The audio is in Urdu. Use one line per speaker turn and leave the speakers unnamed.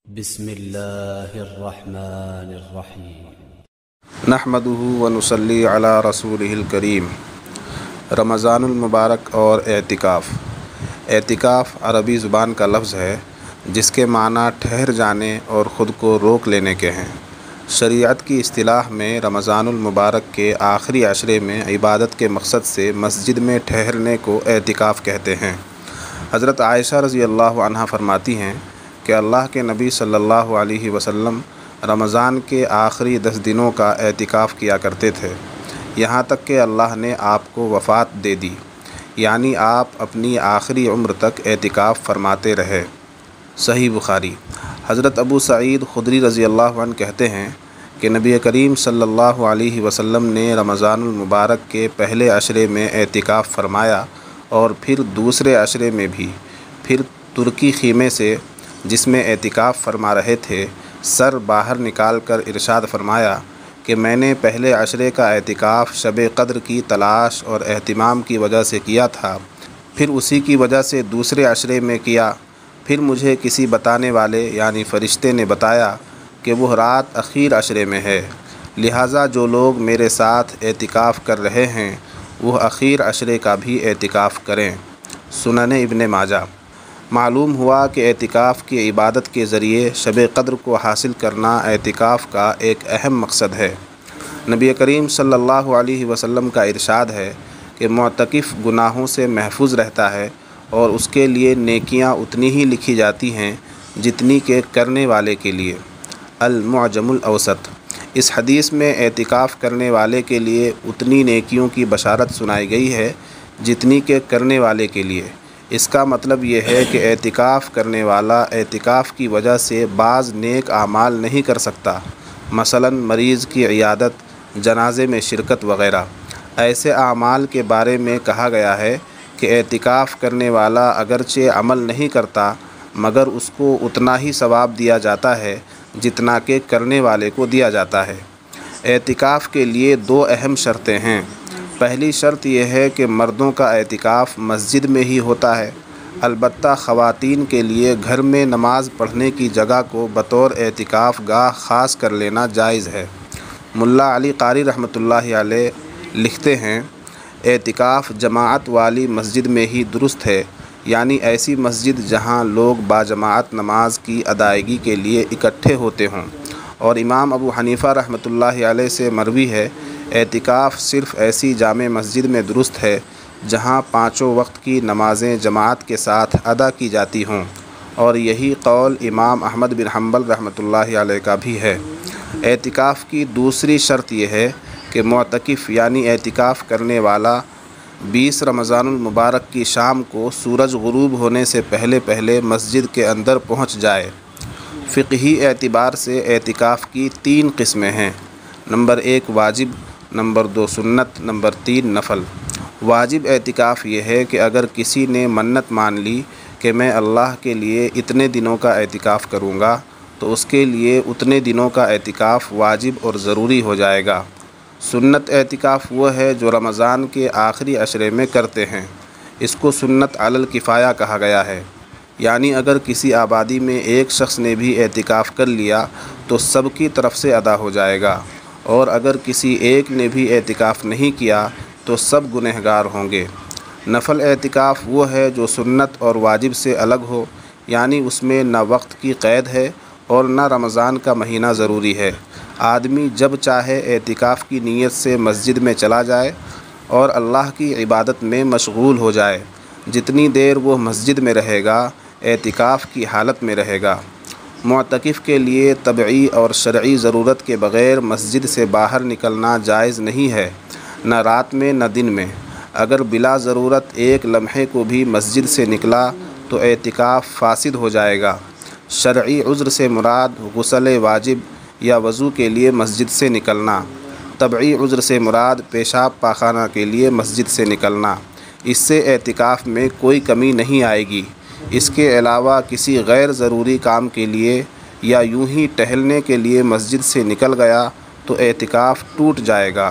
بسم اللہ الرحمن الرحیم
نحمدہ ونصلی علی رسولہ الکریم۔ رمضان المبارک اور اعتکاف۔ اعتکاف عربی زبان کا لفظ ہے جس کے معنی ٹھہر جانے اور خود کو روک لینے کے ہیں۔ شریعت کی اصطلاح میں رمضان المبارک کے آخری عشرے میں عبادت کے مقصد سے مسجد میں ٹھہرنے کو اعتکاف کہتے ہیں۔ حضرت عائشہ رضی اللہ عنہا فرماتی ہیں کہ اللہ کے نبی صلی اللہ علیہ وسلم رمضان کے آخری 10 دنوں کا اعتکاف کیا کرتے تھے، یہاں تک کہ اللہ نے آپ کو وفات دے دی، یعنی آپ اپنی آخری عمر تک اعتکاف فرماتے رہے۔ صحیح بخاری۔ حضرت ابو سعید خدری رضی اللہ عنہ کہتے ہیں کہ نبی کریم صلی اللہ علیہ وسلم نے رمضان المبارک کے پہلے عشرے میں اعتکاف فرمایا اور پھر دوسرے عشرے میں بھی۔ پھر ترکی خیمے سے جس میں اعتکاف فرما رہے تھے سر باہر نکال کر ارشاد فرمایا کہ میں نے پہلے عشرے کا اعتکاف شب قدر کی تلاش اور اہتمام کی وجہ سے کیا تھا، پھر اسی کی وجہ سے دوسرے عشرے میں کیا، پھر مجھے کسی بتانے والے یعنی فرشتے نے بتایا کہ وہ رات اخیر عشرے میں ہے، لہٰذا جو لوگ میرے ساتھ اعتکاف کر رہے ہیں وہ اخیر عشرے کا بھی اعتکاف کریں۔ سنن ابن ماجہ۔ معلوم ہوا کہ اعتکاف کی عبادت کے ذریعے شب قدر کو حاصل کرنا اعتکاف کا ایک اہم مقصد ہے۔ نبی کریم صلی اللہ علیہ وسلم کا ارشاد ہے کہ معتکف گناہوں سے محفوظ رہتا ہے اور اس کے لیے نیکیاں اتنی ہی لکھی جاتی ہیں جتنی کہ کرنے والے کے لیے۔ المعجم الاوسط۔ اس حدیث میں اعتکاف کرنے والے کے لیے اتنی نیکیوں کی بشارت سنائی گئی ہے جتنی کہ کرنے والے کے لیے۔ اس کا مطلب یہ ہے کہ اعتکاف کرنے والا اعتکاف کی وجہ سے بعض نیک اعمال نہیں کر سکتا، مثلا مریض کی عیادت، جنازے میں شرکت وغیرہ۔ ایسے اعمال کے بارے میں کہا گیا ہے کہ اعتکاف کرنے والا اگرچہ عمل نہیں کرتا مگر اس کو اتنا ہی ثواب دیا جاتا ہے جتنا کہ کرنے والے کو دیا جاتا ہے۔ اعتکاف کے لیے 2 اہم شرطیں ہیں۔ پہلی شرط یہ ہے کہ مردوں کا اعتکاف مسجد میں ہی ہوتا ہے، البتہ خواتین کے لیے گھر میں نماز پڑھنے کی جگہ کو بطور اعتکاف گاہ خاص کر لینا جائز ہے۔ ملا علی قاری رحمۃ اللہ علیہ لکھتے ہیں اعتکاف جماعت والی مسجد میں ہی درست ہے، یعنی ایسی مسجد جہاں لوگ باجماعت نماز کی ادائیگی کے لیے اکٹھے ہوتے ہوں۔ اور امام ابو حنیفہ رحمۃ اللہ علیہ سے مروی ہے اعتکاف صرف ایسی جامع مسجد میں درست ہے جہاں 5 وقت کی نمازیں جماعت کے ساتھ ادا کی جاتی ہوں، اور یہی قول امام احمد بن حنبل رحمۃ اللہ علیہ کا بھی ہے۔ اعتکاف کی دوسری شرط یہ ہے کہ معتکف یعنی اعتکاف کرنے والا 20 رمضان المبارک کی شام کو سورج غروب ہونے سے پہلے مسجد کے اندر پہنچ جائے۔ فقہی اعتبار سے اعتکاف کی 3 قسمیں ہیں۔ نمبر 1 واجب، نمبر 2 سنت، نمبر 3 نفل۔ واجب اعتکاف یہ ہے کہ اگر کسی نے منت مان لی کہ میں اللہ کے لیے اتنے دنوں کا اعتکاف کروں گا تو اس کے لیے اتنے دنوں کا اعتکاف واجب اور ضروری ہو جائے گا۔ سنت اعتکاف وہ ہے جو رمضان کے آخری عشرے میں کرتے ہیں، اس کو سنت علی الکفایہ کہا گیا ہے، یعنی اگر کسی آبادی میں ایک شخص نے بھی اعتکاف کر لیا تو سب کی طرف سے ادا ہو جائے گا، اور اگر کسی ایک نے بھی اعتکاف نہیں کیا تو سب گنہگار ہوں گے۔ نفل اعتکاف وہ ہے جو سنت اور واجب سے الگ ہو، یعنی اس میں نہ وقت کی قید ہے اور نہ رمضان کا مہینہ ضروری ہے۔ آدمی جب چاہے اعتکاف کی نیت سے مسجد میں چلا جائے اور اللہ کی عبادت میں مشغول ہو جائے، جتنی دیر وہ مسجد میں رہے گا اعتکاف کی حالت میں رہے گا۔ معتکف کے لیے طبعی اور شرعی ضرورت کے بغیر مسجد سے باہر نکلنا جائز نہیں ہے، نہ رات میں نہ دن میں۔ اگر بلا ضرورت ایک لمحے کو بھی مسجد سے نکلا تو اعتکاف فاسد ہو جائے گا۔ شرعی عذر سے مراد غسل واجب یا وضو کے لیے مسجد سے نکلنا، طبعی عذر سے مراد پیشاب پاخانہ کے لیے مسجد سے نکلنا۔ اس سے اعتکاف میں کوئی کمی نہیں آئے گی۔ اس کے علاوہ کسی غیر ضروری کام کے لیے یا یوں ہی ٹہلنے کے لیے مسجد سے نکل گیا تو اعتکاف ٹوٹ جائے گا۔